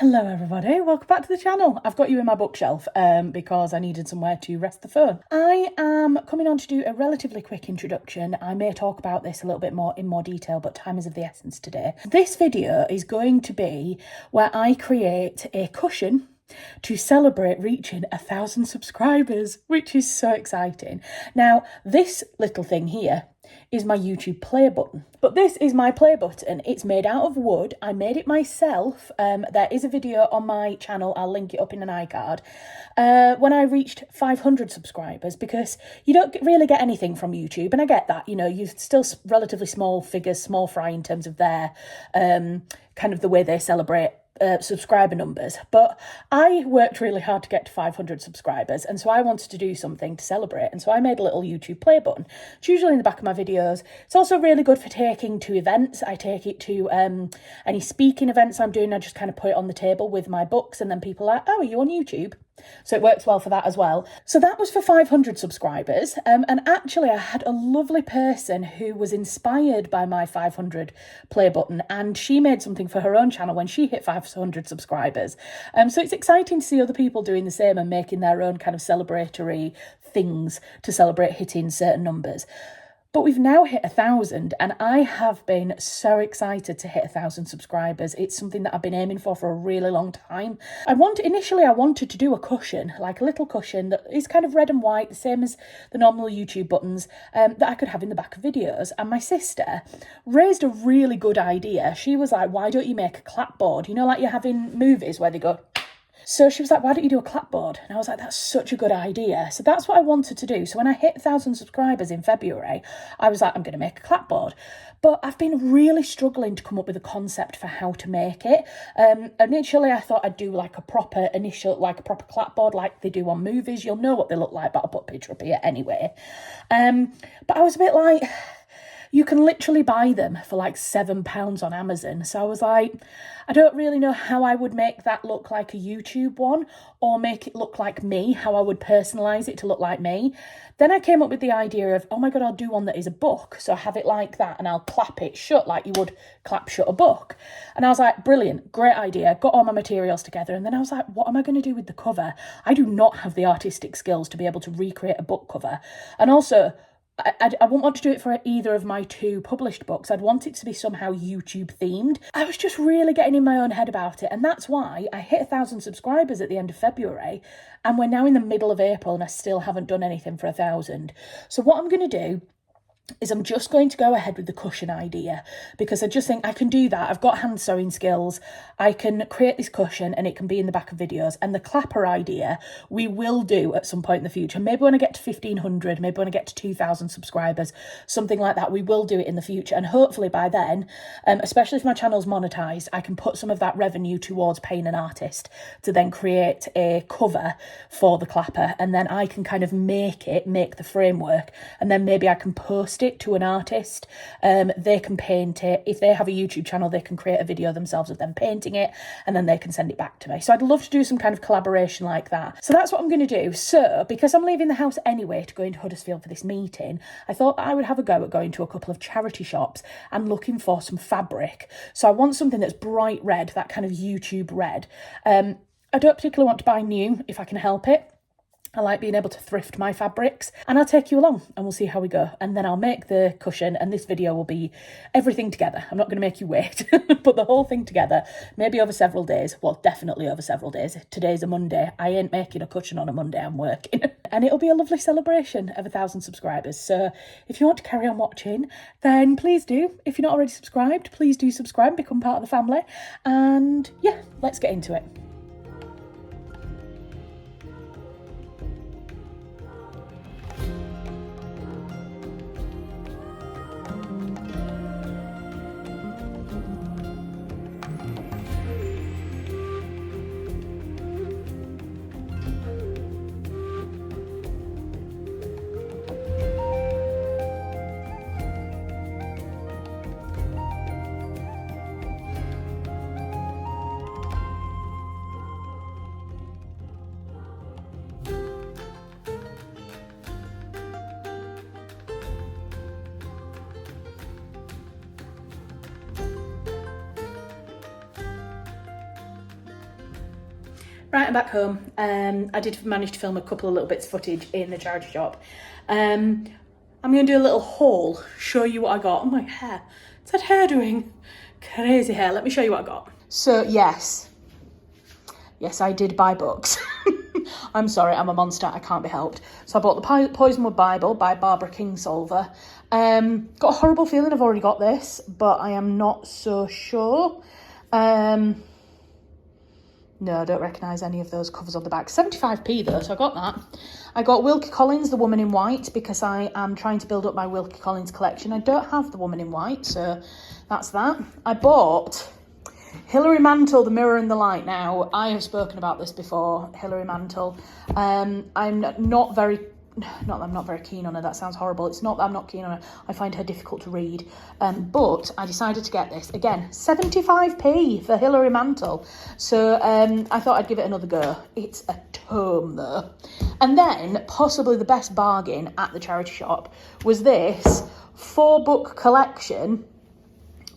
Hello everybody, welcome back to the channel. I've got you in my bookshelf because I needed somewhere to rest the phone. I am coming on to do a relatively quick introduction. I may talk about this a little bit more in more detail, but time is of the essence today. This video is going to be where I create a cushion to celebrate reaching 1,000 subscribers, which is so exciting. Now, this little thing here is my YouTube play button. But this is my play button. It's made out of wood. I made it myself. There is a video on my channel. I'll link it up in an iCard. When I reached 500 subscribers, because you don't really get anything from YouTube. And I get that, you know, you're still relatively small figures, small fry in terms of their kind of the way they celebrate subscriber numbers, but I worked really hard to get to 500 subscribers, and so I wanted to do something to celebrate, and so I made a little YouTube play button. It's usually in the back of my videos. It's also really good for taking to events. I take it to any speaking events I'm doing. I just kind of put it on the table with my books, and then people are like, oh, are you on YouTube? So it works well for that as well. So that was for 500 subscribers. And actually I had a lovely person who was inspired by my 500 play button, and she made something for her own channel when she hit 500 subscribers. So it's exciting to see other people doing the same and making their own kind of celebratory things to celebrate hitting certain numbers. But we've now hit 1,000, and I have been so excited to hit 1,000 subscribers. It's something that I've been aiming for a really long time. Initially I wanted to do a cushion, like a little cushion that is kind of red and white, the same as the normal YouTube buttons, that I could have in the back of videos. And my sister raised a really good idea. She was like, why don't you make a clapboard? You know, like you have in movies where they go... So she was like, why don't you do a clapboard? And I was like, that's such a good idea. So that's what I wanted to do. So when I hit 1,000 subscribers in February, I was like, I'm going to make a clapboard. But I've been really struggling to come up with a concept for how to make it. Initially, I thought I'd do like a proper clapboard like they do on movies. You'll know what they look like, but I'll put a picture up here anyway. But I was a bit like... You can literally buy them for like £7 on Amazon. So I was like, I don't really know how I would make that look like a YouTube one, or make it look like me, how I would personalise it to look like me. Then I came up with the idea of, oh my God, I'll do one that is a book. So I have it like that and I'll clap it shut like you would clap shut a book. And I was like, brilliant, great idea. Got all my materials together. And then I was like, what am I going to do with the cover? I do not have the artistic skills to be able to recreate a book cover. And also... I wouldn't want to do it for either of my two published books. I'd want it to be somehow YouTube themed. I was just really getting in my own head about it. And that's why I hit 1,000 subscribers at the end of February. And we're now in the middle of April and I still haven't done anything for 1,000. So what I'm going to do is I'm just going to go ahead with the cushion idea, because I just think I can do that. I've got hand sewing skills. I can create this cushion and it can be in the back of videos. And the clapper idea we will do at some point in the future. Maybe when I get to 1,500, maybe when I get to 2,000 subscribers, something like that. We will do it in the future. And hopefully by then, especially if my channel's monetized, I can put some of that revenue towards paying an artist to then create a cover for the clapper. And then I can kind of make the framework. And then maybe I can post it to an artist. They can paint it. If they have a YouTube channel, they can create a video themselves of them painting it, and then they can send it back to me. So I'd love to do some kind of collaboration like that. So that's what I'm going to do. So because I'm leaving the house anyway to go into Huddersfield for this meeting, I thought I would have a go at going to a couple of charity shops and looking for some fabric. So I want something that's bright red, that kind of YouTube red. I don't particularly want to buy new if I can help it. I like being able to thrift my fabrics, and I'll take you along and we'll see how we go. And then I'll make the cushion, and this video will be everything together. I'm not going to make you wait, put the whole thing together, maybe over several days. Well, definitely over several days. Today's a Monday. I ain't making a cushion on a Monday, I'm working. And it'll be a lovely celebration of 1,000 subscribers. So if you want to carry on watching, then please do. If you're not already subscribed, please do subscribe, become part of the family. And yeah, let's get into it. Right, I'm back home. I did manage to film a couple of little bits of footage in the charity shop. I'm going to do a little haul, show you what I got. Oh, my hair. It's that hair doing? Crazy hair. Let me show you what I got. So, yes, I did buy books. I'm sorry, I'm a monster, I can't be helped. So I bought the Poisonwood Bible by Barbara Kingsolver. Got a horrible feeling I've already got this, but I am not so sure. No, I don't recognise any of those covers on the back. 75p though, so I got that. I got Wilkie Collins, The Woman in White, because I am trying to build up my Wilkie Collins collection. I don't have The Woman in White, so that's that. I bought Hilary Mantel, The Mirror and the Light. Now, I have spoken about this before, Hilary Mantel. I'm not very keen on her. That sounds horrible. It's not that I'm not keen on her. I find her difficult to read. But I decided to get this. Again, 75p for Hilary Mantel. So I thought I'd give it another go. It's a tome, though. And then, possibly the best bargain at the charity shop was this 4-book collection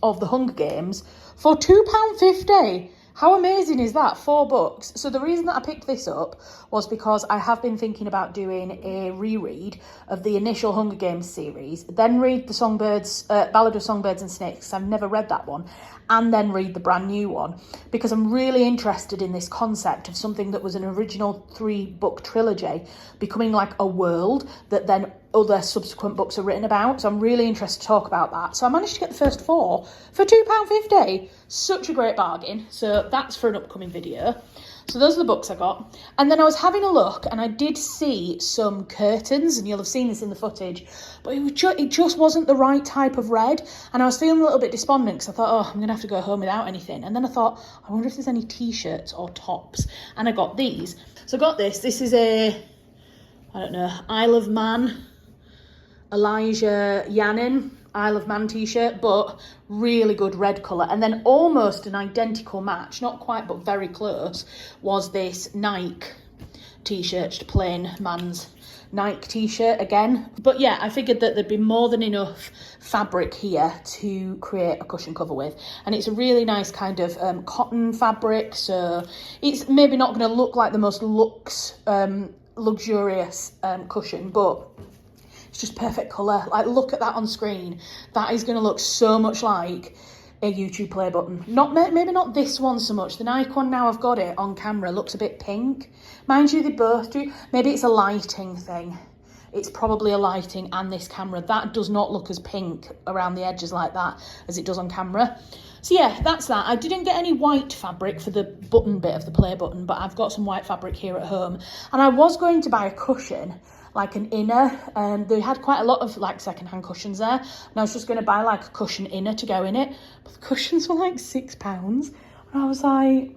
of The Hunger Games for £2.50. How amazing is that? 4 books. So the reason that I picked this up was because I have been thinking about doing a reread of the initial Hunger Games series, then read the Ballad of Songbirds and Snakes. I've never read that one, and then read the brand new one, because I'm really interested in this concept of something that was an original 3-book trilogy becoming like a world that then other subsequent books are written about. So I'm really interested to talk about that. So I managed to get the first 4 for £2.50. Such a great bargain. So that's for an upcoming video. So those are the books I got. And then I was having a look and I did see some curtains, and you'll have seen this in the footage, but it just wasn't the right type of red. And I was feeling a little bit despondent because I thought, oh, I'm going to have to go home without anything. And then I thought, I wonder if there's any t-shirts or tops. And I got these. So I got this. This is I don't know, Isle of Man, Elijah Yannin Isle of Man t-shirt, but really good red colour. And then almost an identical match, not quite but very close, was this Nike t-shirt, plain man's Nike t-shirt again. But yeah, I figured that there'd be more than enough fabric here to create a cushion cover with. And it's a really nice kind of cotton fabric, so it's maybe not going to look like the most luxurious cushion, but it's just perfect colour. Like, look at that on screen. That is going to look so much like a YouTube play button. Maybe not this one so much. The Nike one, now I've got it on camera, looks a bit pink. Mind you, they both do. Maybe it's a lighting thing. It's probably a lighting and this camera. That does not look as pink around the edges like that as it does on camera. So yeah, that's that. I didn't get any white fabric for the button bit of the play button, but I've got some white fabric here at home. And I was going to buy a cushion, like an inner, and they had quite a lot of like secondhand cushions there, and I was just going to buy like a cushion inner to go in it, but the cushions were like £6, and I was like,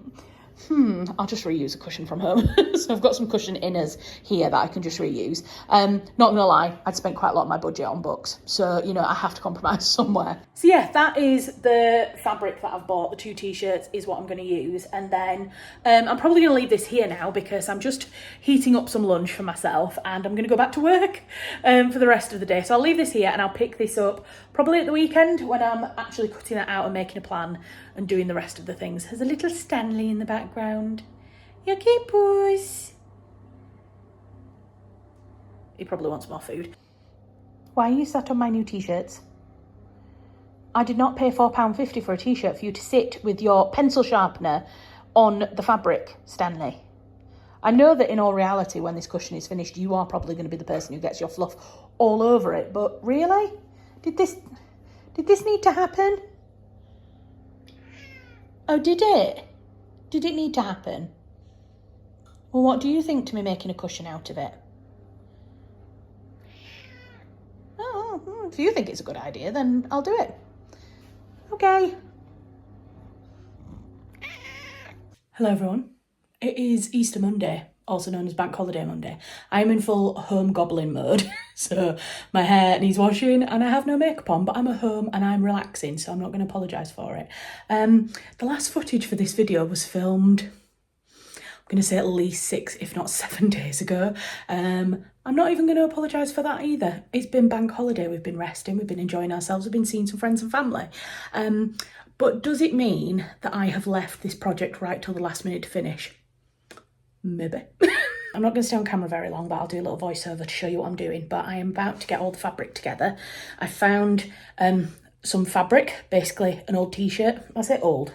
I'll just reuse a cushion from home. So I've got some cushion inners here that I can just reuse. Not gonna lie, I'd spent quite a lot of my budget on books, so you know, I have to compromise somewhere. So yeah, that is the fabric that I've bought. The 2 t-shirts is what I'm going to use, and then I'm probably going to leave this here now because I'm just heating up some lunch for myself and I'm going to go back to work for the rest of the day. So I'll leave this here and I'll pick this up probably at the weekend when I'm actually cutting it out and making a plan and doing the rest of the things. There's a little Stanley in the background. You okay, puss? He probably wants more food. Why are you sat on my new t-shirts? I did not pay £4.50 for a t-shirt for you to sit with your pencil sharpener on the fabric, Stanley. I know that in all reality, when this cushion is finished, you are probably going to be the person who gets your fluff all over it. But really? Did this need to happen? Oh, did it? Did it need to happen? Well, what do you think to me making a cushion out of it? Oh, if you think it's a good idea, then I'll do it. Okay. Hello, everyone. It is Easter Monday, also known as Bank Holiday Monday. I am in full home goblin mode, so my hair needs washing and I have no makeup on, but I'm at home and I'm relaxing, so I'm not going to apologise for it. The last footage for this video was filmed, I'm going to say at least 6, if not 7 days ago. I'm not even going to apologise for that either. It's been bank holiday, we've been resting, we've been enjoying ourselves, we've been seeing some friends and family. But does it mean that I have left this project right till the last minute to finish? Maybe. I'm not going to stay on camera very long, but I'll do a little voiceover to show you what I'm doing. But I am about to get all the fabric together. I found some fabric, basically an old t-shirt. I say old.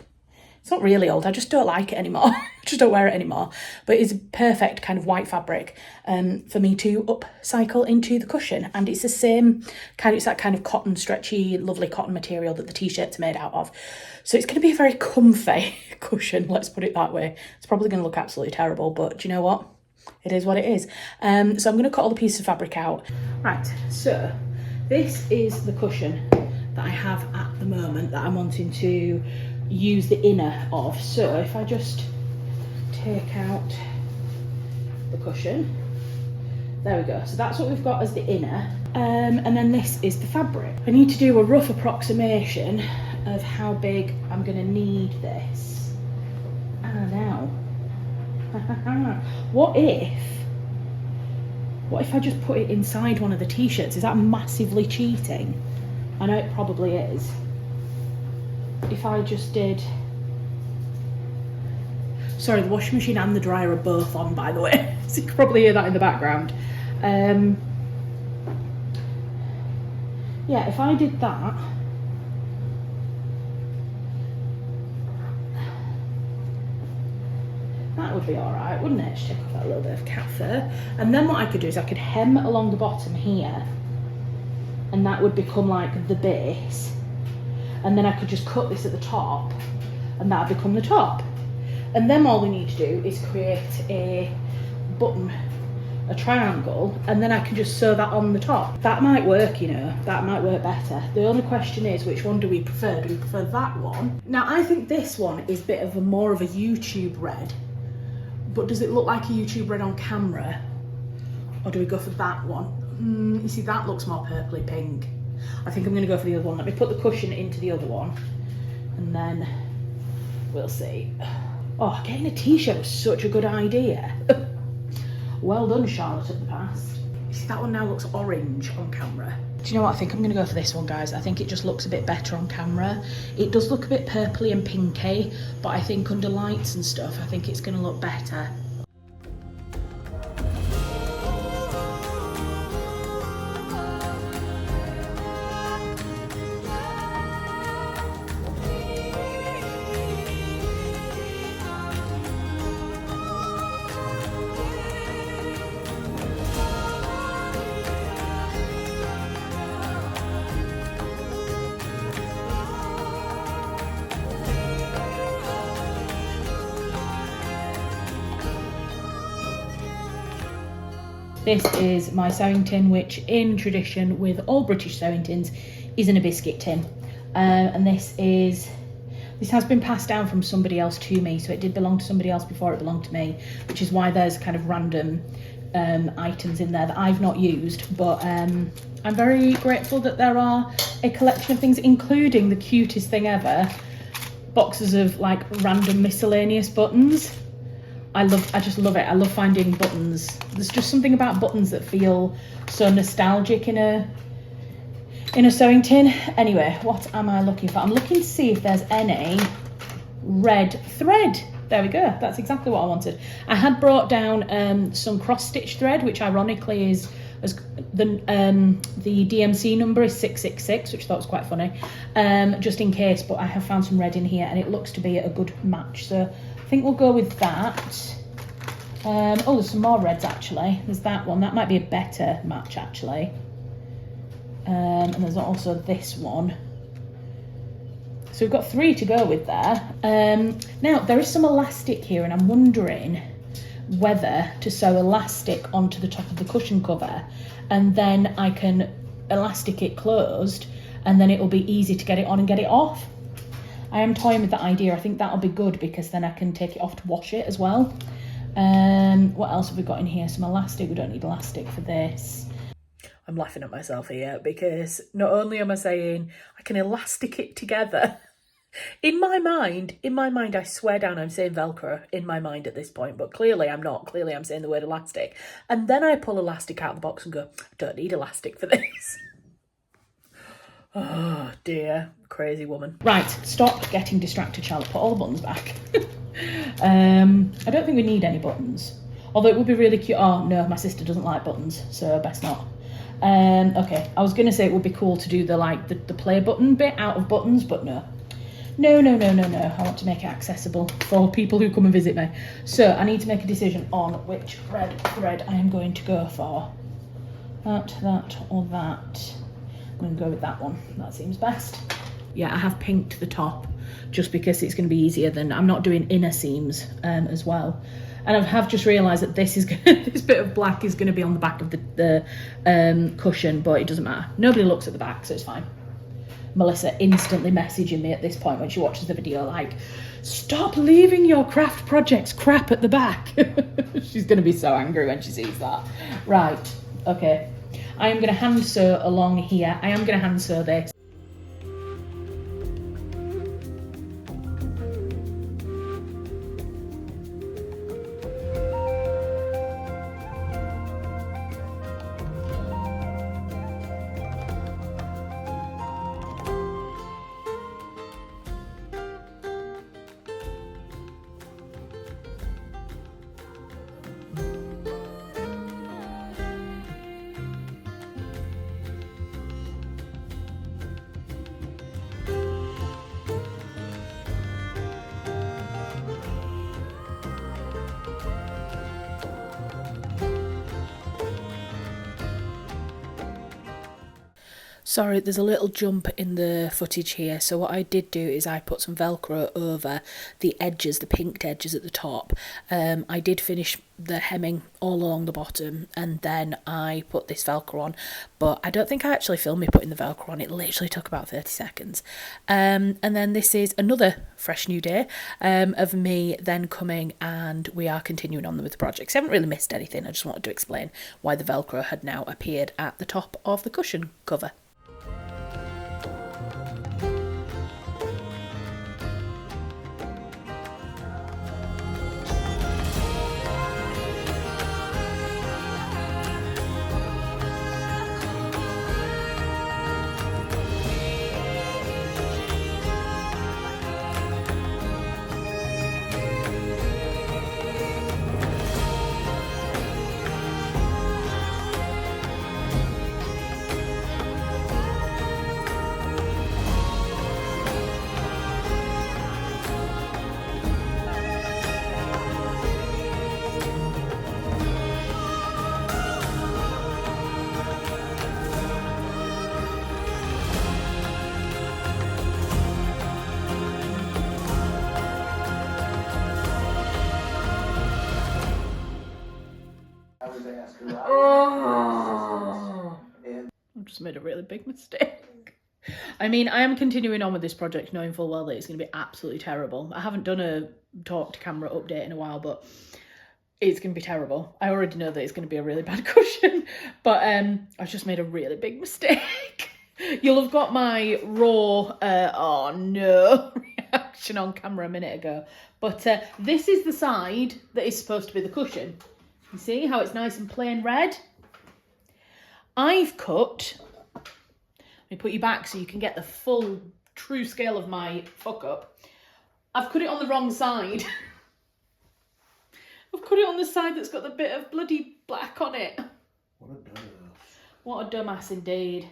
It's not really old, I just don't like it anymore. I just don't wear it anymore. But it's a perfect kind of white fabric for me to upcycle into the cushion. And it's the same kind, it's that kind of cotton, stretchy, lovely cotton material that the t-shirt's made out of. So it's going to be a very comfy cushion, let's put it that way. It's probably going to look absolutely terrible, but do you know what? It is what it is. So I'm going to cut all the pieces of fabric out. Right, so this is the cushion that I have at the moment that I'm wanting to use the inner of. So if I just take out the cushion, there we go. So that's what we've got as the inner, and then this is the fabric. I need to do a rough approximation of how big I'm going to need this. Ah, now what if I just put it inside one of the t-shirts? Is that massively cheating? I know it probably is. If I just did, sorry, the washing machine and the dryer are both on, by the way, so you can probably hear that in the background. Yeah, if I did that, that would be all right, wouldn't it? Just take off that little bit of cat fur. And then what I could do is I could hem along the bottom here, and that would become like the base. And then I could just cut this at the top, and that would become the top. And then all we need to do is create a button, a triangle, and then I can just sew that on the top. That might work, you know, that might work better. The only question is, which one do we prefer? Do we prefer that one? Now, I think this one is a bit of more of a YouTube red, but does it look like a YouTube red on camera? Or do we go for that one? You see, that looks more purpley pink. I think I'm going to go for the other one. Let me put the cushion into the other one, and then we'll see. Oh, getting a t-shirt was such a good idea. Well done, Charlotte at the past. You see, that one now looks orange on camera. Do you know what? I think I'm going to go for this one, guys. I think it just looks a bit better on camera. It does look a bit purpley and pinky, but I think under lights and stuff, I think it's going to look better. This is my sewing tin, which in tradition with all British sewing tins is in a biscuit tin. And this has been passed down from somebody else to me. So it did belong to somebody else before it belonged to me, which is why there's kind of random items in there that I've not used. But I'm very grateful that there are a collection of things, including the cutest thing ever, boxes of like random miscellaneous buttons. I just love it. I love finding buttons. There's just something about buttons that feel so nostalgic in a sewing tin. Anyway, what am I looking for? I'm looking to see if there's any red thread. There we go. That's exactly what I wanted. I had brought down some cross-stitch thread, which ironically is the DMC number is 666, which I thought was quite funny, just in case. But I have found some red in here, and it looks to be a good match. So I think we'll go with that. Oh, there's some more reds actually. There's that one. That might be a better match actually. And there's also this one. So we've got 3 to go with there. Now, there is some elastic here, and I'm wondering whether to sew elastic onto the top of the cushion cover, and then I can elastic it closed, and then it will be easy to get it on and get it off. I am toying with that idea. I think that'll be good because then I can take it off to wash it as well. What else have we got in here? Some elastic. We don't need elastic for this. I'm laughing at myself here because not only am I saying I can elastic it together, in my mind, I swear down I'm saying Velcro in my mind at this point, but clearly I'm not. Clearly I'm saying the word elastic. And then I pull elastic out of the box and go, I don't need elastic for this. Oh dear, crazy woman. Right, stop getting distracted, Charlotte. Put all the buttons back. I don't think we need any buttons. Although it would be really cute. Oh no, my sister doesn't like buttons, so best not. Okay, I was gonna say it would be cool to do the play button bit out of buttons, but no. No. I want to make it accessible for people who come and visit me. So I need to make a decision on which red thread I am going to go for. That, or that. I'm going to go with that one. That seems best. Yeah, I have pinked the top just because it's going to be easier than I'm not doing inner seams as well. And I have just realised that this bit of black is going to be on the back of the cushion, but it doesn't matter. Nobody looks at the back, so it's fine. Melissa instantly messaging me at this point when she watches the video like, stop leaving your craft projects crap at the back. She's going to be so angry when she sees that. Right, okay. I am going to hand sew along here. I am going to hand sew this. Sorry, there's a little jump in the footage here. So what I did do is I put some Velcro over the edges, the pinked edges at the top. I did finish the hemming all along the bottom and then I put this Velcro on. But I don't think I actually filmed me putting the Velcro on. It literally took about 30 seconds. And then this is another fresh new day of me then coming and we are continuing on with the projects. I haven't really missed anything. I just wanted to explain why the Velcro had now appeared at the top of the cushion cover. Oh, I've just made a really big mistake. I mean, I am continuing on with this project knowing full well that it's going to be absolutely terrible. I haven't done a talk to camera update in a while, but it's going to be terrible. I already know that it's going to be a really bad cushion, but I've just made a really big mistake. You'll have got my raw, oh no, reaction on camera a minute ago. But this is the side that is supposed to be the cushion. You see how it's nice and plain red? I've cut, let me put you back so you can get the full true scale of my fuck up. I've cut it on the wrong side. I've cut it on the side that's got the bit of bloody black on it. What a dumbass. What a dumbass indeed.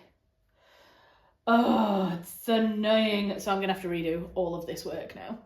Oh, it's annoying. So I'm going to have to redo all of this work now.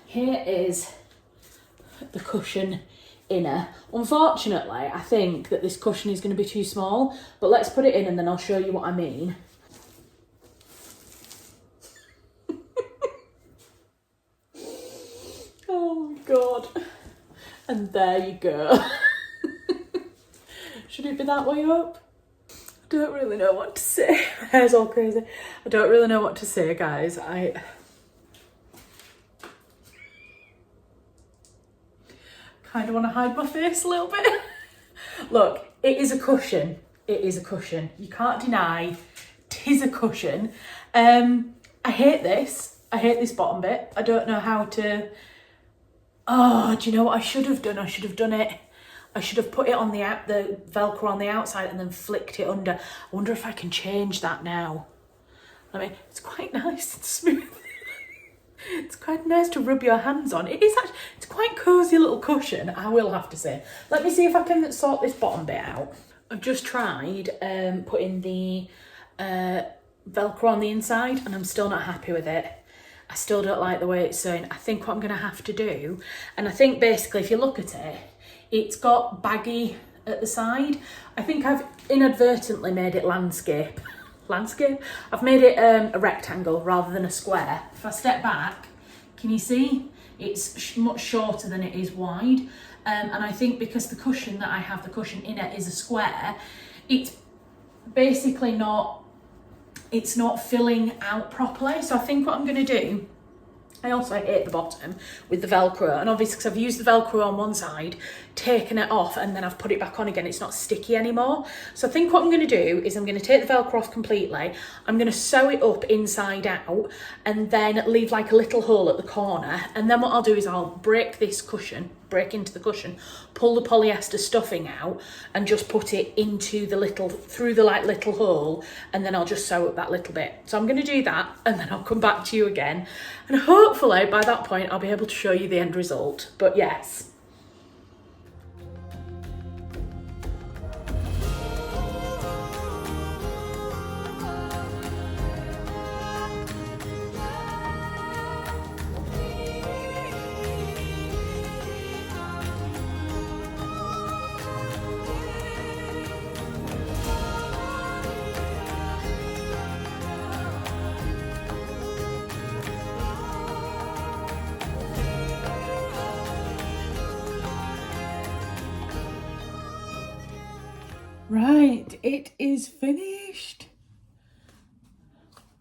Here is the cushion inner. Unfortunately, I think that this cushion is going to be too small, but let's put it in and then I'll show you what I mean. And there you go. Should it be that way up? I don't really know what to say. My hair's all crazy. I don't really know what to say, guys. I kind of want to hide my face a little bit. Look, it is a cushion. It is a cushion. You can't deny it is a cushion. I hate this. I hate this bottom bit. I don't know how to... Oh, do you know what I should have done? I should have done it. I should have put it on the Velcro on the outside and then flicked it under. I wonder if I can change that now. I mean, it's quite nice and smooth. It's quite nice to rub your hands on. It is actually, it's quite cosy little cushion, I will have to say. Let me see if I can sort this bottom bit out. I've just tried putting the Velcro on the inside and I'm still not happy with it. I still don't like the way it's sewn. I think what I'm going to have to do, and I think basically if you look at it, it's got baggy at the side. I think I've inadvertently made it landscape. I've made it a rectangle rather than a square. If I step back, can you see? It's much shorter than it is wide. And I think because the cushion that I have, the cushion in it is a square, it's basically not, it's not filling out properly. So I think what I'm going to do, I also hate the bottom with the Velcro, and obviously because I've used the Velcro on one side, taken it off and then I've put it back on again, it's not sticky anymore. So I think what I'm going to do is I'm going to take the Velcro off completely, I'm going to sew it up inside out and then leave like a little hole at the corner, and then what I'll do is I'll break this cushion, break into the cushion, pull the polyester stuffing out and just put it into the little, through the like little hole, and then I'll just sew up that little bit. So I'm going to do that and then I'll come back to you again, and hopefully by that point I'll be able to show you the end result. But yes. Right, it is finished.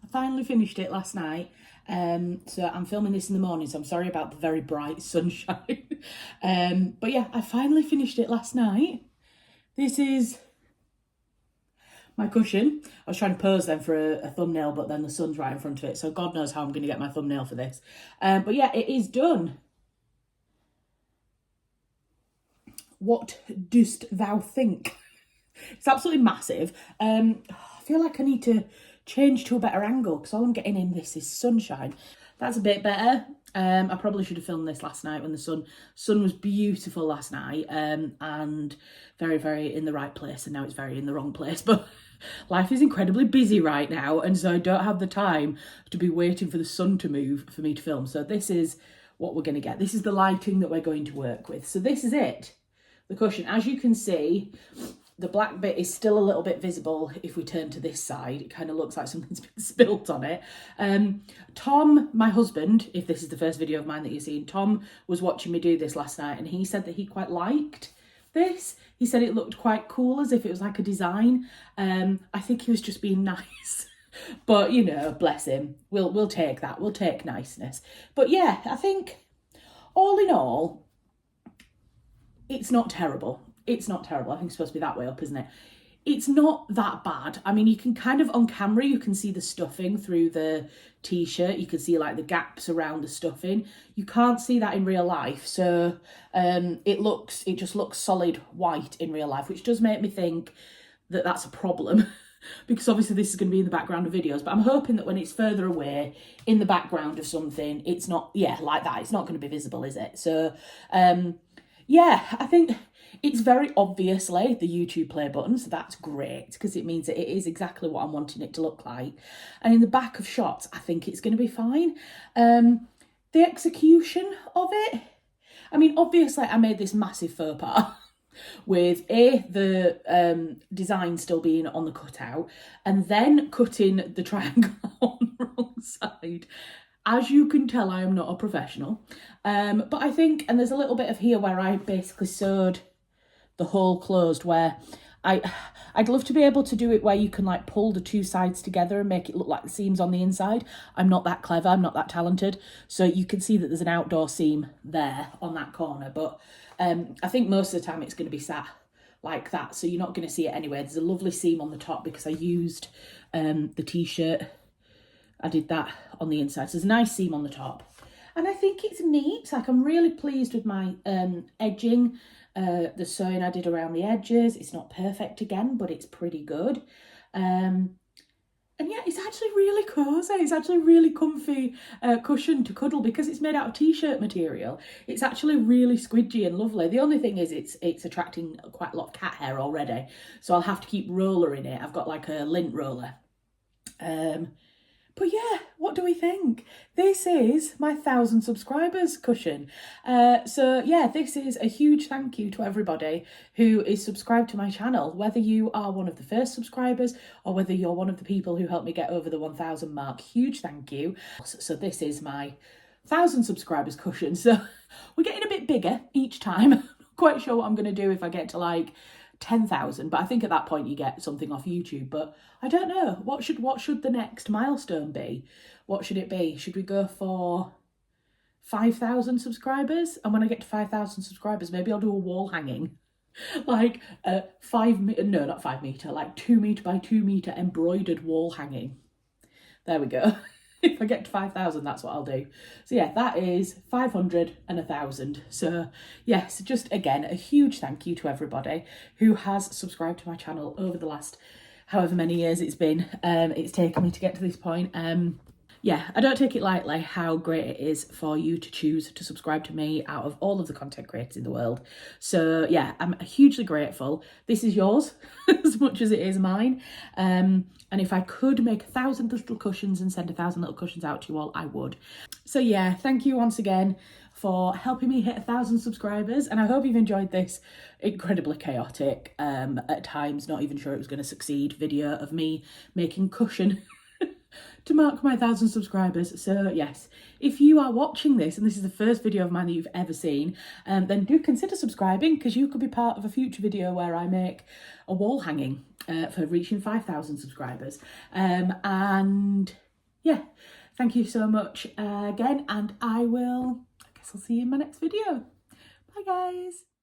I finally finished it last night. So I'm filming this in the morning, so I'm sorry about the very bright sunshine. But yeah, I finally finished it last night. This is my cushion. I was trying to pose then for a thumbnail, but then the sun's right in front of it, so God knows how I'm going to get my thumbnail for this. But yeah, it is done. What dost thou think? It's absolutely massive. I feel like I need to change to a better angle because all I'm getting in this is sunshine. That's a bit better. I probably should have filmed this last night when the sun was beautiful last night, and very, very in the right place, and now it's very in the wrong place. But life is incredibly busy right now, and so I don't have the time to be waiting for the sun to move for me to film. So this is what we're going to get. This is the lighting that we're going to work with. So this is it, the cushion. As you can see, the black bit is still a little bit visible if we turn to this side. It kind of looks like something's been spilt on it. Tom, my husband, if this is the first video of mine that you've seen, Tom was watching me do this last night and he said that he quite liked this. He said it looked quite cool, as if it was like a design. I think he was just being nice. But, you know, bless him. We'll take that. We'll take niceness. But yeah, I think all in all, it's not terrible. It's not terrible. I think it's supposed to be that way up, isn't it? It's not that bad. I mean, you can kind of, on camera, you can see the stuffing through the t-shirt. You can see like the gaps around the stuffing. You can't see that in real life. So it just looks solid white in real life, which does make me think that that's a problem. Because obviously this is going to be in the background of videos, but I'm hoping that when it's further away in the background of something, it's not, yeah, like that. It's not going to be visible, is it? So, yeah, I think it's very obviously the YouTube play button, so that's great because it means that it is exactly what I'm wanting it to look like. And in the back of shots, I think it's going to be fine. The execution of it, I mean, obviously I made this massive faux pas with the design still being on the cutout and then cutting the triangle on the wrong side. As you can tell, I am not a professional. But I think, and there's a little bit of here where I basically sewed the hole closed, where I'd love to be able to do it where you can like pull the two sides together and make it look like the seams on the inside. I'm not that clever, I'm not that talented. So you can see that there's an outdoor seam there on that corner, but I think most of the time it's going to be sat like that, so you're not going to see it anyway. There's a lovely seam on the top because I used the t-shirt. I did that on the inside, so there's a nice seam on the top. And I think it's neat. Like, I'm really pleased with my edging. The sewing I did around the edges, it's not perfect again, but it's pretty good. And yeah, it's actually really cozy. It's actually really comfy cushion to cuddle because it's made out of t-shirt material. It's actually really squidgy and lovely. The only thing is it's attracting quite a lot of cat hair already, so I'll have to keep rollering it. I've got like a lint roller. But yeah, what do we think? This is my 1,000 subscribers cushion. So yeah, this is a huge thank you to everybody who is subscribed to my channel, whether you are one of the first subscribers or whether you're one of the people who helped me get over the 1,000 mark. Huge thank you. So this is my 1,000 subscribers cushion. So we're getting a bit bigger each time. I'm not quite sure what I'm going to do if I get to like 10,000, but I think at that point you get something off YouTube. But I don't know, what should the next milestone be? What should it be? Should we go for 5,000 subscribers? And when I get to 5,000 subscribers, maybe I'll do a wall hanging, like a 5 meter, no, not 5 meter, like 2 meter by 2 meter embroidered wall hanging. There we go. If I get to 5,000, that's what I'll do. So yeah, that is 500 and 1,000. So yes, just again, a huge thank you to everybody who has subscribed to my channel over the last however many years it's been. It's taken me to get to this point. Yeah, I don't take it lightly how great it is for you to choose to subscribe to me out of all of the content creators in the world. So yeah, I'm hugely grateful. This is yours as much as it is mine. And if I could make 1,000 little cushions and send 1,000 little cushions out to you all, I would. So yeah, thank you once again for helping me hit 1,000 subscribers. And I hope you've enjoyed this incredibly chaotic, at times not even sure it was going to succeed, video of me making cushion to mark my 1,000 subscribers. So yes, if you are watching this and this is the first video of mine that you've ever seen, then do consider subscribing, because you could be part of a future video where I make a wall hanging for reaching 5,000 subscribers. And yeah, thank you so much again, and I guess I'll see you in my next video. Bye guys.